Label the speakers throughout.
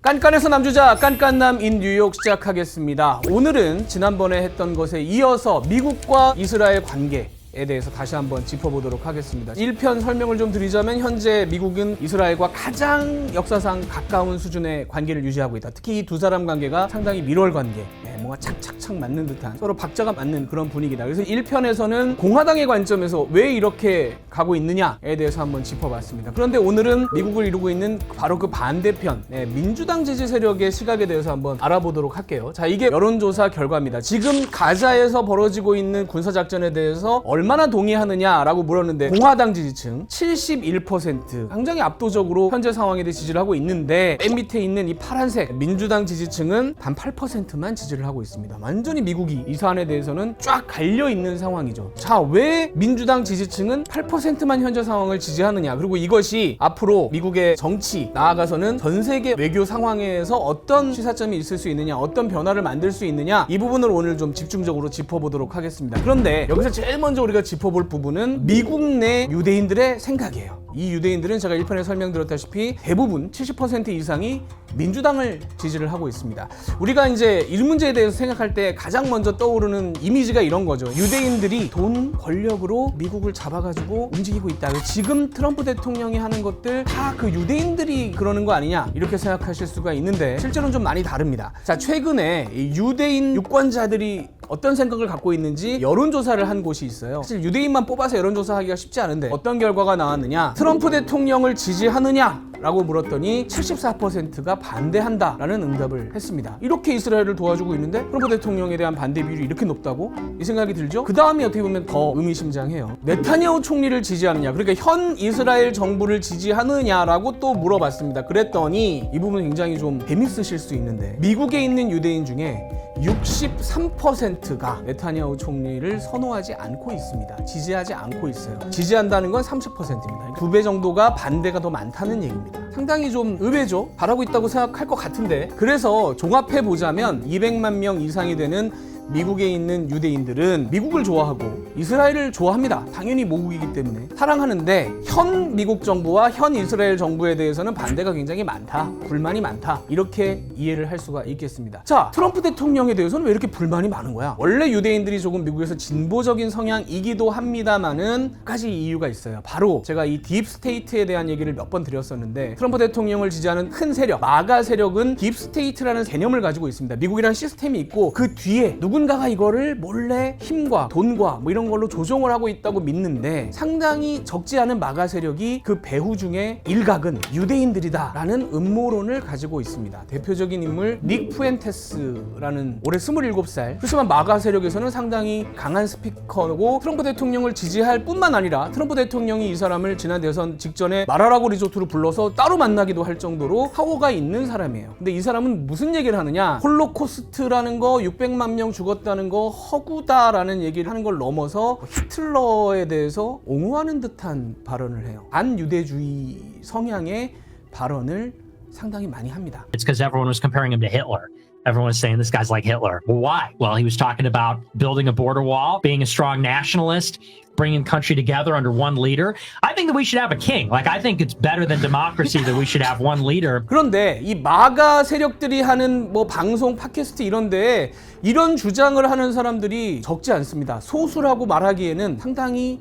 Speaker 1: 깐깐해서 남주자 깐깐남 인 뉴욕 시작하겠습니다. 오늘은 지난번에 했던 것에 이어서 미국과 이스라엘 관계에 대해서 다시 한번 짚어보도록 하겠습니다. 1편 설명을 좀 드리자면 현재 미국은 이스라엘과 가장 역사상 가까운 수준의 관계를 유지하고 있다. 특히 이 두 사람 관계가 상당히 밀월 관계, 뭔가 착착착 맞는 듯한 서로 박자가 맞는 그런 분위기다. 그래서 1편에서는 공화당의 관점에서 왜 이렇게 가고 있느냐에 대해서 한번 짚어봤습니다. 그런데 오늘은 미국을 이루고 있는 바로 그 반대편 민주당 지지 세력의 시각에 대해서 한번 알아보도록 할게요. 자, 이게 여론조사 결과입니다. 지금 가자에서 벌어지고 있는 군사작전에 대해서 얼마나 동의하느냐라고 물었는데 공화당 지지층 71% 굉장히 압도적으로 현재 상황에 대해 지지를 하고 있는데 맨 밑에 있는 이 파란색 민주당 지지층은 단 8%만 지지를 하고 있습니다. 완전히 미국이 이 사안에 대해서는 쫙 갈려있는 상황이죠. 자, 왜 민주당 지지층은 8%만 현재 상황을 지지하느냐, 그리고 이것이 앞으로 미국의 정치 나아가서는 전 세계 외교 상황에서 어떤 시사점이 있을 수 있느냐, 어떤 변화를 만들 수 있느냐, 이 부분을 오늘 좀 집중적으로 짚어보도록 하겠습니다. 그런데 여기서 제일 먼저 우리가 짚어볼 부분은 미국 내 유대인들의 생각이에요. 이 유대인들은 제가 1편에 설명드렸다시피 대부분 70% 이상이 민주당을 지지를 하고 있습니다. 우리가 이제 이 문제에 대해서 생각할 때 가장 먼저 떠오르는 이미지가 이런 거죠. 유대인들이 돈, 권력으로 미국을 잡아가지고 움직이고 있다. 지금 트럼프 대통령이 하는 것들 다 그 유대인들이 그러는 거 아니냐, 이렇게 생각하실 수가 있는데 실제로는 좀 많이 다릅니다. 자, 최근에 이 유대인 유권자들이 어떤 생각을 갖고 있는지 여론조사를 한 곳이 있어요. 사실 유대인만 뽑아서 여론조사하기가 쉽지 않은데 어떤 결과가 나왔느냐, 트럼프 대통령을 지지하느냐 라고 물었더니 74%가 반대한다라는 응답을 했습니다. 이렇게 이스라엘을 도와주고 있는데 트럼프 대통령에 대한 반대 비율이 이렇게 높다고? 이 생각이 들죠? 그 다음이 어떻게 보면 더 의미심장해요. 네타냐후 총리를 지지하느냐, 그러니까 현 이스라엘 정부를 지지하느냐라고 또 물어봤습니다. 그랬더니 이 부분 굉장히 좀 재밌으실 수 있는데 미국에 있는 유대인 중에 63%가 네타냐후 총리를 선호하지 않고 있습니다. 지지하지 않고 있어요. 지지한다는 건 30%입니다. 2배 정도가 반대가 더 많다는 얘기입니다. 상당히 좀 의외죠? 바라고 있다고 생각할 것 같은데, 그래서 종합해보자면 200만 명 이상이 되는 미국에 있는 유대인들은 미국을 좋아하고 이스라엘을 좋아합니다. 당연히 모국이기 때문에 사랑하는데 현 미국 정부와 현 이스라엘 정부에 대해서는 반대가 굉장히 많다, 불만이 많다, 이렇게 이해를 할 수가 있겠습니다. 자, 트럼프 대통령에 대해서는 왜 이렇게 불만이 많은 거야? 원래 유대인들이 조금 미국에서 진보적인 성향이기도 합니다만은 몇 가지 이유가 있어요. 바로 제가 이 딥스테이트에 대한 얘기를 몇 번 드렸었는데 트럼프 대통령을 지지하는 큰 세력, 마가 세력은 딥스테이트라는 개념을 가지고 있습니다. 미국이라는 시스템이 있고 그 뒤에 누군가가 이거를 몰래 힘과 돈과 뭐 이런 걸로 조종을 하고 있다고 믿는데, 상당히 적지 않은 마가 세력이 그 배후 중에 일각은 유대인들이다라는 음모론을 가지고 있습니다. 대표적인 인물 닉 푸엔테스라는 올해 27살, 그렇지만 마가 세력에서는 상당히 강한 스피커고 트럼프 대통령을 지지할 뿐만 아니라 트럼프 대통령이 이 사람을 지난 대선 직전에 마라라고 리조트로 불러서 따로 만나기도 할 정도로 파워가 있는 사람이에요. 근데 이 사람은 무슨 얘기를 하느냐, 홀로코스트라는 거, 600만 명 죽었다는 거 허구다라는 얘기를 하는 걸 넘어서 히틀러에 대해서 옹호하는 듯한 발언을 해요. 반유대주의 성향의 발언을 상당히 많이 합니다.
Speaker 2: It's because everyone was comparing him to Hitler. Everyone was saying this guy's like Hitler. Well, why? Well, he was talking about building a border wall, being a strong nationalist, bringing country together under one leader. I think that we should have a king. Like, I think it's better than democracy that we should have one leader.
Speaker 1: 그런데 이 마가 세력들이 하는 뭐 방송, 팟캐스트 이런데 이런 주장을 하는 사람들이 적지 않습니다. 소수라고 말하기에는 상당히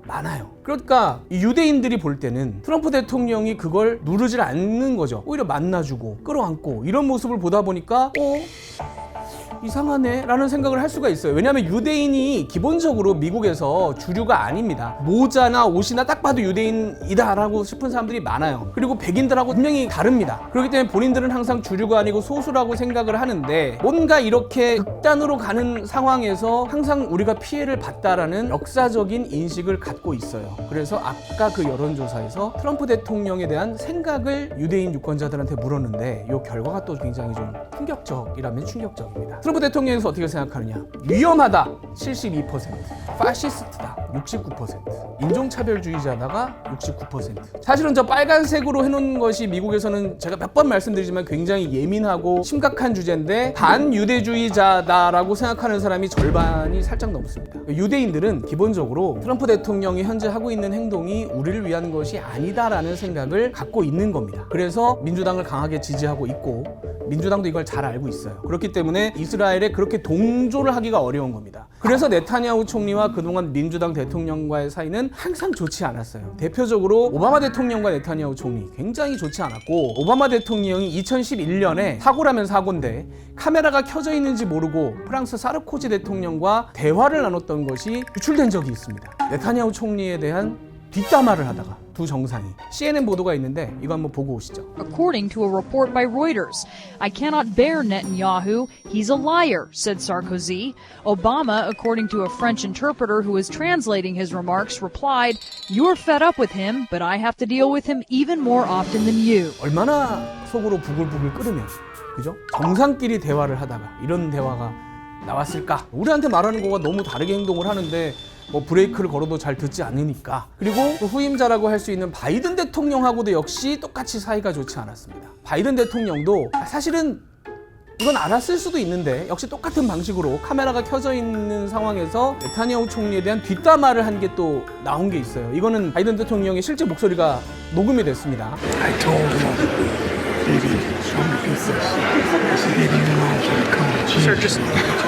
Speaker 1: 많아요. 그러니까 유대인들이 볼 때는 트럼프 대통령이 그걸 누르질 않는 거죠. 오히려 만나주고 끌어안고 이런 모습을 보다 보니까 이상하네 라는 생각을 할 수가 있어요. 왜냐하면 유대인이 기본적으로 미국에서 주류가 아닙니다. 모자나 옷이나 딱 봐도 유대인이다 라고 싶은 사람들이 많아요. 그리고 백인들하고 분명히 다릅니다. 그렇기 때문에 본인들은 항상 주류가 아니고 소수라고 생각을 하는데, 뭔가 이렇게 극단으로 가는 상황에서 항상 우리가 피해를 봤다라는 역사적인 인식을 갖고 있어요. 그래서 아까 그 여론조사에서 트럼프 대통령에 대한 생각을 유대인 유권자들한테 물었는데 이 결과가 또 굉장히 좀 충격적이라면 충격적입니다. 트럼프 대통령에서 어떻게 생각하느냐? 위험하다 72%, 파시스트다 69%, 인종차별주의자다가 69%. 사실은 저 빨간색으로 해놓은 것이 미국에서는 제가 몇 번 말씀드리지만 굉장히 예민하고 심각한 주제인데 반유대주의자다라고 생각하는 사람이 절반이 살짝 넘습니다. 유대인들은 기본적으로 트럼프 대통령이 현재 하고 있는 행동이 우리를 위한 것이 아니다라는 생각을 갖고 있는 겁니다. 그래서 민주당을 강하게 지지하고 있고 민주당도 이걸 잘 알고 있어요. 그렇기 때문에 이스라엘에 그렇게 동조를 하기가 어려운 겁니다. 그래서 네타냐후 총리와 그동안 민주당 대통령과의 사이는 항상 좋지 않았어요. 대표적으로 오바마 대통령과 네타냐후 총리 굉장히 좋지 않았고, 오바마 대통령이 2011년에 사고라면 사고인데 카메라가 켜져 있는지 모르고 프랑스 사르코지 대통령과 대화를 나눴던 것이 유출된 적이 있습니다. 네타냐후 총리에 대한 뒷담화를 하다가 두 정상이. CNN 보도가 있는데 이거 한번 보고 오시죠.
Speaker 3: According to a report by Reuters, I cannot bear Netanyahu. He's a liar, said Sarkozy. Obama, according to a French interpreter who was translating his remarks, replied, "You're fed up with him, but I have to deal with him even more often than you."
Speaker 1: 얼마나 속으로 부글부글 끓으면, 그죠? 정상끼리 대화를 하다가 이런 대화가 나왔을까? 우리한테 말하는 거가 너무 다르게 행동을 하는데 뭐 브레이크를 걸어도 잘 듣지 않으니까. 그리고 그 후임자라고 할 수 있는 바이든 대통령하고도 역시 똑같이 사이가 좋지 않았습니다. 바이든 대통령도 사실은 이건 알았을 수도 있는데 역시 똑같은 방식으로 카메라가 켜져 있는 상황에서 네타냐후 총리에 대한 뒷담화를 한 게 또 나온 게 있어요. 이거는 바이든 대통령의 실제 목소리가 녹음이 됐습니다.
Speaker 4: I told him, baby, show me pieces. I said, baby, you know I'm trying to come with you. Sure, just not like that.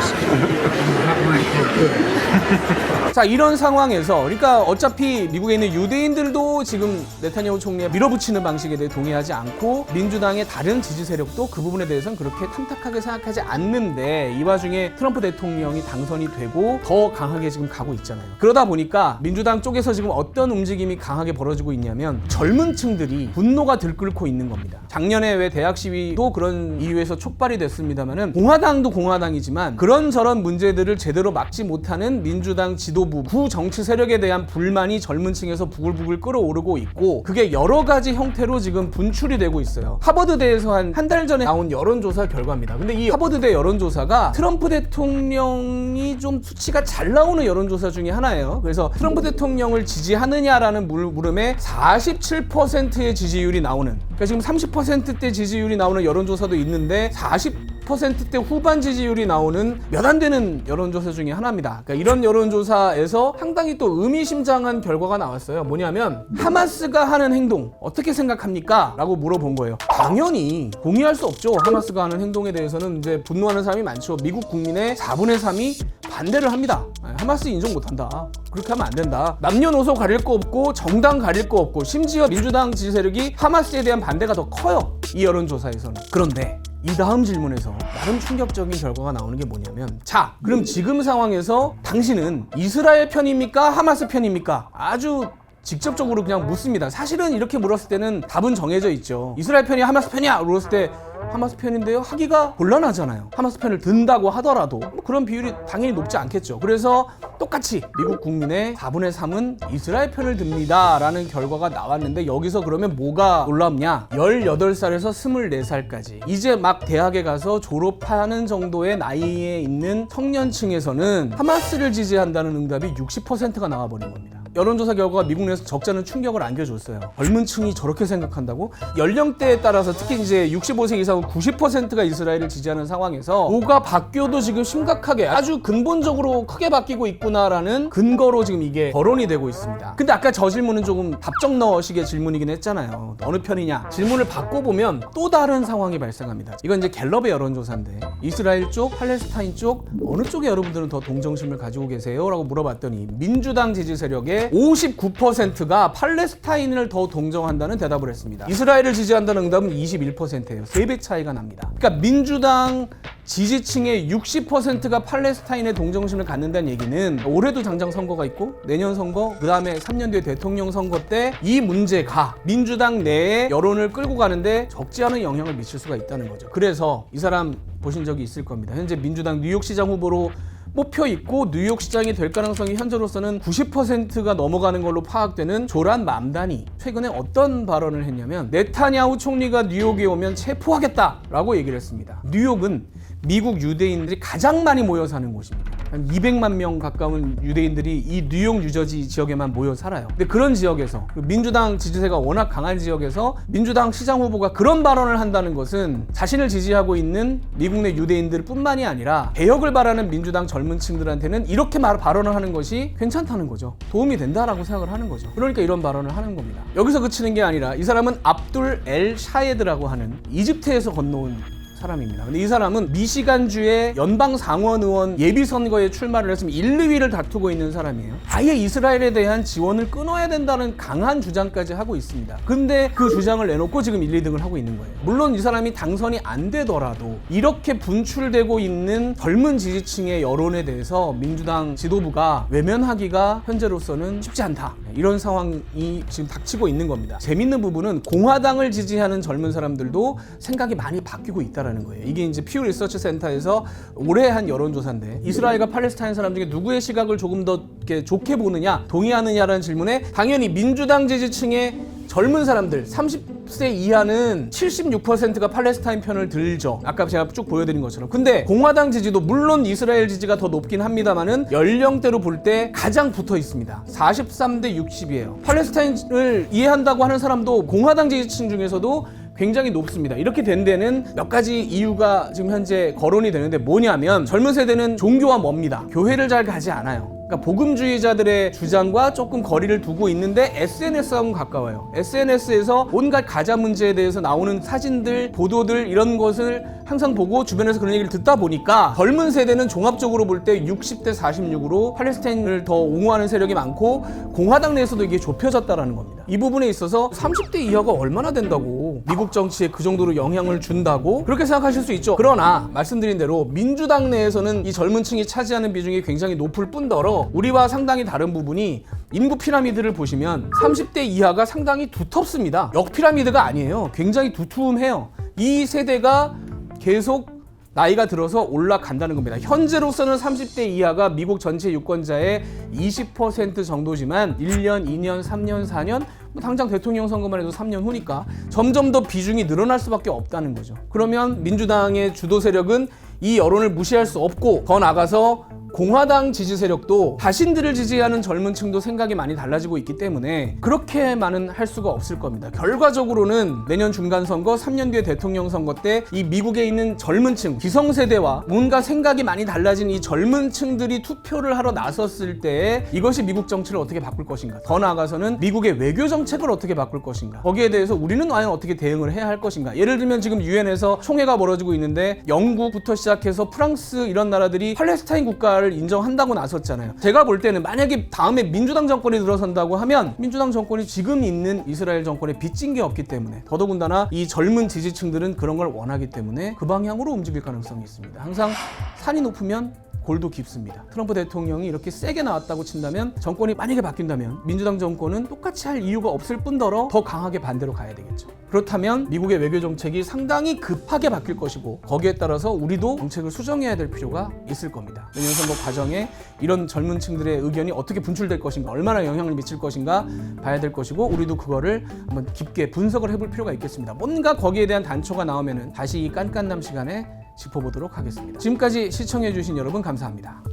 Speaker 1: 자, 이런 상황에서 그러니까 어차피 미국에 있는 유대인들도 지금 네타냐후 총리에 밀어붙이는 방식에 대해 동의하지 않고 민주당의 다른 지지 세력도 그 부분에 대해서는 그렇게 탐탁하게 생각하지 않는데 이 와중에 트럼프 대통령이 당선이 되고 더 강하게 지금 가고 있잖아요. 그러다 보니까 민주당 쪽에서 지금 어떤 움직임이 강하게 벌어지고 있냐면 젊은 층들이 분노가 들끓고 있는 겁니다. 작년에 왜 대학 시위도 그런 이유에서 촉발이 됐습니다만은 공화당도 공화당이지만 그런저런 문제들을 제대로 막지 못하는 민주당 지도부 구 정치 세력에 대한 불만이 젊은 층에서 부글부글 끓어오르고 있고 그게 여러 가지 형태로 지금 분출이 되고 있어요. 하버드대에서 한 달 전에 나온 여론조사 결과입니다. 근데 이 하버드대 여론조사가 트럼프 대통령이 좀 수치가 잘 나오는 여론조사 중에 하나예요. 그래서 트럼프 대통령을 지지하느냐라는 물음에 47%의 지지율이 나오는, 그러니까 지금 30%대 지지율이 나오는 여론조사도 있는데 40%대 후반 지지율이 나오는 몇 안 되는 여론조사 중에 하나입니다. 그러니까 이런 여론조사에서 상당히 또 의미심장한 결과가 나왔어요. 뭐냐면 하마스가 하는 행동 어떻게 생각합니까? 라고 물어본 거예요. 당연히 동의할 수 없죠. 하마스가 하는 행동에 대해서는 이제 분노하는 사람이 많죠. 미국 국민의 4분의 3이 반대를 합니다. 하마스 인정 못한다. 그렇게 하면 안 된다. 남녀노소 가릴 거 없고 정당 가릴 거 없고 심지어 민주당 지지 세력이 하마스에 대한 반대가 더 커요. 이 여론조사에서는. 그런데 이 다음 질문에서 나름 충격적인 결과가 나오는 게 뭐냐면, 자, 그럼 지금 상황에서 당신은 이스라엘 편입니까? 하마스 편입니까? 아주 직접적으로 그냥 묻습니다. 사실은 이렇게 물었을 때는 답은 정해져 있죠. 이스라엘 편이야? 하마스 편이야? 물었을 때 하마스 편인데요? 하기가 곤란하잖아요. 하마스 편을 든다고 하더라도 뭐 그런 비율이 당연히 높지 않겠죠. 그래서 똑같이 미국 국민의 4분의 3은 이스라엘 편을 듭니다 라는 결과가 나왔는데, 여기서 그러면 뭐가 놀랍냐? 18살에서 24살까지 이제 막 대학에 가서 졸업하는 정도의 나이에 있는 청년층에서는 하마스를 지지한다는 응답이 60%가 나와버린 겁니다. 여론조사 결과가 미국 내에서 적잖은 충격을 안겨줬어요. 젊은 층이 저렇게 생각한다고? 연령대에 따라서 특히 이제 65세 이상은 90%가 이스라엘을 지지하는 상황에서 뭐가 바뀌어도 지금 심각하게 아주 근본적으로 크게 바뀌고 있구나라는 근거로 지금 이게 거론이 되고 있습니다. 근데 아까 저 질문은 조금 답정너식의 질문이긴 했잖아요. 어느 편이냐? 질문을 바꿔보면 또 다른 상황이 발생합니다. 이건 이제 갤럽의 여론조사인데 이스라엘 쪽, 팔레스타인 쪽 어느 쪽에 여러분들은 더 동정심을 가지고 계세요? 라고 물어봤더니 민주당 지지 세력의 59%가 팔레스타인을 더 동정한다는 대답을 했습니다. 이스라엘을 지지한다는 응답은 21%예요. 3배 차이가 납니다. 그러니까 민주당 지지층의 60%가 팔레스타인에 동정심을 갖는다는 얘기는 올해도 당장 선거가 있고 내년 선거, 그 다음에 3년 뒤에 대통령 선거 때 이 문제가 민주당 내에 여론을 끌고 가는데 적지 않은 영향을 미칠 수가 있다는 거죠. 그래서 이 사람 보신 적이 있을 겁니다. 현재 민주당 뉴욕시장 후보로 뽑혀 있고 뉴욕시장이 될 가능성이 현재로서는 90%가 넘어가는 걸로 파악되는 조란 맘다니 최근에 어떤 발언을 했냐면 네타냐후 총리가 뉴욕에 오면 체포하겠다라고 얘기를 했습니다. 뉴욕은 미국 유대인들이 가장 많이 모여 사는 곳입니다. 한 200만 명 가까운 유대인들이 이 뉴욕, 뉴저지 지역에만 모여 살아요. 근데 그런 지역에서 민주당 지지세가 워낙 강한 지역에서 민주당 시장 후보가 그런 발언을 한다는 것은 자신을 지지하고 있는 미국 내 유대인들 뿐만이 아니라 개혁을 바라는 민주당 젊은 층들한테는 이렇게 발언을 하는 것이 괜찮다는 거죠. 도움이 된다라고 생각을 하는 거죠. 그러니까 이런 발언을 하는 겁니다. 여기서 그치는 게 아니라 이 사람은 압둘 엘 샤예드라고 하는 이집트에서 건너온 사람입니다. 근데 이 사람은 미시간주의 연방 상원 의원 예비 선거에 출마를 했으면 1, 2위를 다투고 있는 사람이에요. 아예 이스라엘에 대한 지원을 끊어야 된다는 강한 주장까지 하고 있습니다. 근데 그 주장을 내놓고 지금 1, 2등을 하고 있는 거예요. 물론 이 사람이 당선이 안 되더라도 이렇게 분출되고 있는 젊은 지지층의 여론에 대해서 민주당 지도부가 외면하기가 현재로서는 쉽지 않다. 이런 상황이 지금 닥치고 있는 겁니다. 재밌는 부분은 공화당을 지지하는 젊은 사람들도 생각이 많이 바뀌고 있다는 거예요. 이게 이제 퓨 리서치 센터에서 올해 한 여론조사인데 이스라엘과 팔레스타인 사람 중에 누구의 시각을 조금 더 이렇게 좋게 보느냐, 동의하느냐라는 질문에 당연히 민주당 지지층의 젊은 사람들 30세 이하는 76%가 팔레스타인 편을 들죠. 아까 제가 쭉 보여드린 것처럼. 근데 공화당 지지도 물론 이스라엘 지지가 더 높긴 합니다만은 연령대로 볼 때 가장 붙어 있습니다. 43대 60이에요. 팔레스타인을 이해한다고 하는 사람도 공화당 지지층 중에서도 굉장히 높습니다. 이렇게 된 데는 몇 가지 이유가 지금 현재 거론이 되는데 뭐냐면 젊은 세대는 종교와 멉니다. 교회를 잘 가지 않아요. 그러니까 복음주의자들의 주장과 조금 거리를 두고 있는데 SNS하고는 가까워요. SNS에서 온갖 가짜 문제에 대해서 나오는 사진들, 보도들 이런 것을 항상 보고 주변에서 그런 얘기를 듣다 보니까 젊은 세대는 종합적으로 볼 때 60대 46으로 팔레스타인을 더 옹호하는 세력이 많고 공화당 내에서도 이게 좁혀졌다라는 겁니다. 이 부분에 있어서 30대 이하가 얼마나 된다고 미국 정치에 그 정도로 영향을 준다고 그렇게 생각하실 수 있죠. 그러나 말씀드린 대로 민주당 내에서는 이 젊은 층이 차지하는 비중이 굉장히 높을 뿐더러 우리와 상당히 다른 부분이 인구 피라미드를 보시면 30대 이하가 상당히 두텁습니다. 역 피라미드가 아니에요. 굉장히 두툼해요. 이 세대가 계속 나이가 들어서 올라간다는 겁니다. 현재로서는 30대 이하가 미국 전체 유권자의 20% 정도지만 1년, 2년, 3년, 4년 당장 대통령 선거만 해도 3년 후니까 점점 더 비중이 늘어날 수밖에 없다는 거죠. 그러면 민주당의 주도 세력은 이 여론을 무시할 수 없고 더 나아가서 공화당 지지 세력도 자신들을 지지하는 젊은 층도 생각이 많이 달라지고 있기 때문에 그렇게만은 할 수가 없을 겁니다. 결과적으로는 내년 중간선거, 3년 뒤에 대통령 선거 때 이 미국에 있는 젊은 층, 기성세대와 뭔가 생각이 많이 달라진 이 젊은 층들이 투표를 하러 나섰을 때 이것이 미국 정치를 어떻게 바꿀 것인가, 더 나아가서는 미국의 외교 정책을 어떻게 바꿀 것인가, 거기에 대해서 우리는 과연 어떻게 대응을 해야 할 것인가. 예를 들면 지금 유엔에서 총회가 벌어지고 있는데 영국부터 시작해서 프랑스 이런 나라들이 팔레스타인 국가를 인정한다고 나섰잖아요. 제가 볼 때는 만약에 다음에 민주당 정권이 들어선다고 하면 민주당 정권이 지금 있는 이스라엘 정권에 빚진 게 없기 때문에 더더군다나 이 젊은 지지층들은 그런 걸 원하기 때문에 그 방향으로 움직일 가능성이 있습니다. 항상 산이 높으면 골도 깊습니다. 트럼프 대통령이 이렇게 세게 나왔다고 친다면 정권이 만약에 바뀐다면 민주당 정권은 똑같이 할 이유가 없을 뿐더러 더 강하게 반대로 가야 되겠죠. 그렇다면 미국의 외교 정책이 상당히 급하게 바뀔 것이고 거기에 따라서 우리도 정책을 수정해야 될 필요가 있을 겁니다. 내년 선거 과정에 이런 젊은 층들의 의견이 어떻게 분출될 것인가, 얼마나 영향을 미칠 것인가 봐야 될 것이고 우리도 그거를 한번 깊게 분석을 해볼 필요가 있겠습니다. 뭔가 거기에 대한 단초가 나오면은 다시 이 깐깐남 시간에 짚어보도록 하겠습니다. 지금까지 시청해주신 여러분 감사합니다.